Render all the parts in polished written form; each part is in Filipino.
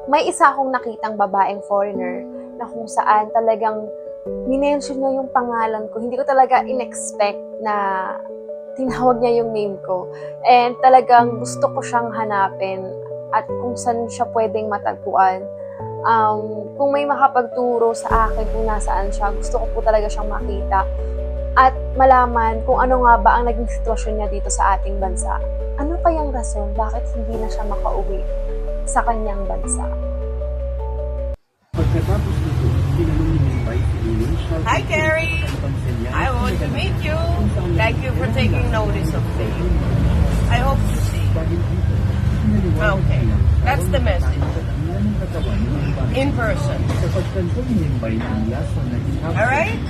may isa akong nakitang babaeng foreigner na kung saan talagang minention niya yung pangalan ko. Hindi ko talaga in-expect na tinawag niya yung name ko. And talagang gusto ko siyang hanapin at kung saan siya pwedeng matagpuan. Kung may makapagturo sa akin kung nasaan siya, gusto ko po talaga siyang makita at malaman kung ano nga ba ang naging sitwasyon niya dito sa ating bansa. Ano kayang rason bakit hindi na siya makauwi sa kanyang bansa? Pagkatapos nito, tinanong ni Mumbai si Eileen Sharp. Hi, Carrie. I want to meet you. Thank you for taking notice of me. I hope to see you. Okay, that's the message. In person. Alright?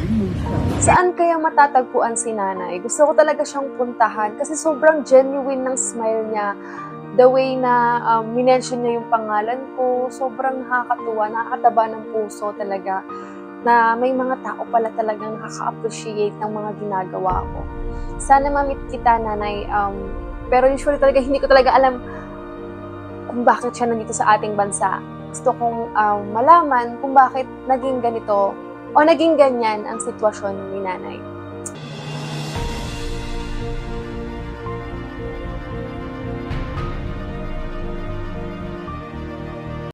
Saan kaya matatagpuan si nanay? Gusto ko talaga siyang puntahan kasi sobrang genuine ng smile niya. The way na minention niya yung pangalan ko, sobrang nakakatuwa, nakakataba ng puso talaga na may mga tao pala talagang nakaka-appreciate ng mga ginagawa ko. Sana ma-meet kita, nanay. Pero usually talaga hindi ko talaga alam kung bakit siya nandito sa ating bansa. Gusto kong malaman kung bakit naging ganito o naging ganyan ang sitwasyon ni nanay.